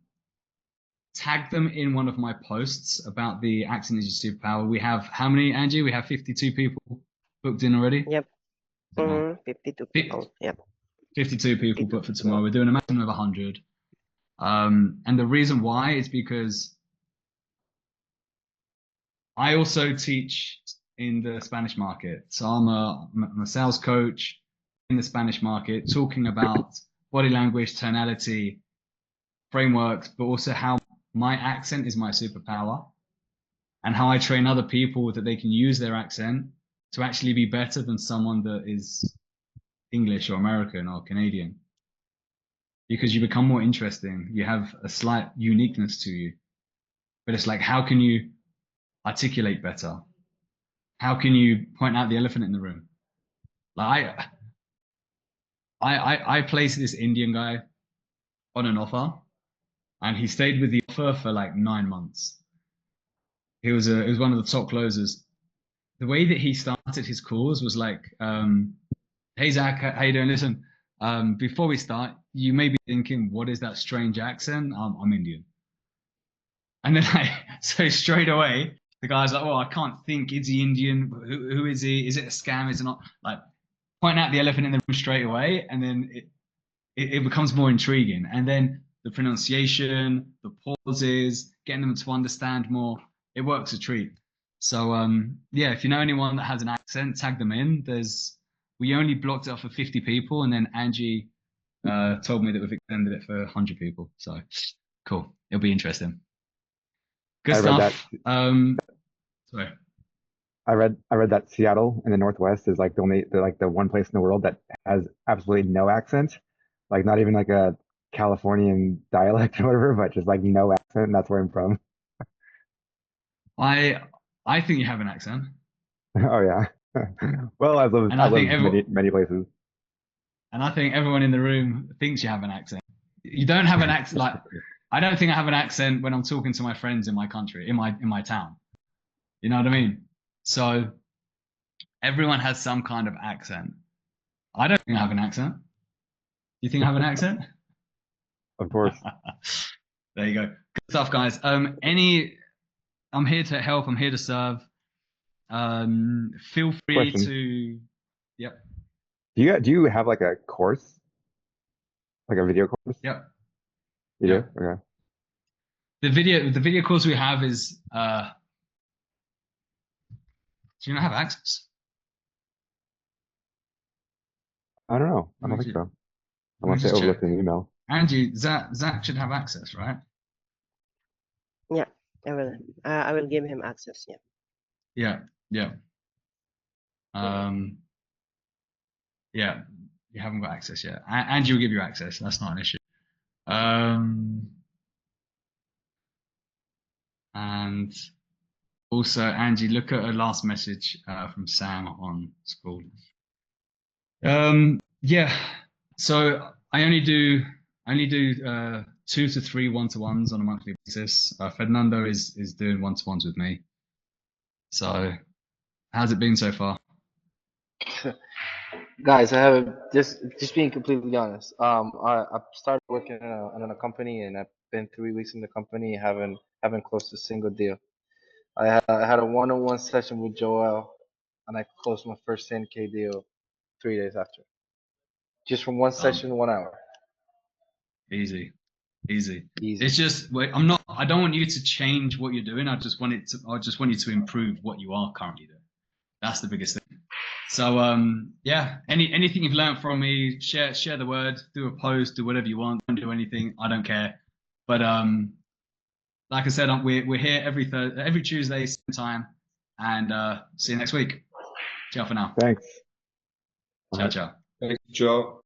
tag them in one of my posts about the accent is your superpower. We have how many, Angie? We have 52 people booked in already. Yep. 52 people. Yep. 52 people booked for tomorrow. We're doing a maximum of 100. And the reason why is because I also teach in the Spanish market. So I'm a sales coach in the Spanish market, talking about body language, tonality, frameworks, but also how my accent is my superpower. and how I train other people that they can use their accent to actually be better than someone that is English or American or Canadian. Because you become more interesting. You have a slight uniqueness to you. But it's like, how can you articulate better? How can you point out the elephant in the room? Like I placed this Indian guy on an offer, and he stayed with the offer for like 9 months. He was one of the top closers. The way that he started his calls was like, "Hey Zach, how you doing? Listen, before we start, you may be thinking, what is that strange accent? I'm Indian." And then so straight away, the guy's like, "Oh, I can't think. Is he Indian? Who is he? Is it a scam? Is it not?" Like, point out the elephant in the room straight away, and then it becomes more intriguing. And then the pronunciation, the pauses, getting them to understand more, it works a treat. So yeah, if you know anyone that has an accent, tag them in. We only blocked it up for 50 people, and then Angie told me that we've extended it for 100 people. So cool, it'll be interesting. Good I read stuff. that. Sorry. I read that Seattle in the Northwest is like the one place in the world that has absolutely no accent, like not even like a Californian dialect or whatever, but just like no accent, and that's where I'm from. I think you have an accent. Oh yeah. Well, I've lived And I think many places. And I think everyone in the room thinks you have an accent. You don't have an accent. Like, I don't think I have an accent when I'm talking to my friends in my country, in my town. You know what I mean? So everyone has some kind of accent. I don't think I have an accent. Do you think I have an accent? Of course. There you go. Good stuff, guys. I'm here to help. I'm here to serve. Feel free Question. to. Yep. Do you have like a course, like a video course? Yep. You Yeah. do? Okay. The video course we have is. Do you not have access? I don't know. I don't Let me think ju- so. let me Unless they just overlooked check. an email. Angie, Zach should have access, right? Yeah, I will give him access. Yeah. Yeah, yeah. Yeah, you haven't got access yet. Angie will give you access. That's not an issue. And also, Angie, look at a last message from Sam on school. Yeah. So I only do 2 to 3 one-to-ones on a monthly basis. Fernando is doing one-to-ones with me. So how's it been so far? Guys, I haven't just being completely honest. I started working in a company, and I've been 3 weeks in the company, haven't closed a single deal. I had a one-on-one session with Joel, and I closed my first 10K deal 3 days after. Just from one session, 1 hour. Easy. Easy. It's just I don't want you to change what you're doing. I just want you to improve what you are currently doing. That's the biggest thing. So yeah, anything you've learned from me, share the word, do a post, do whatever you want, don't do anything, I don't care. But like I said, we're here every Tuesday, same time, and see you next week. Ciao for now. Thanks. Ciao, ciao. Thanks, Joe.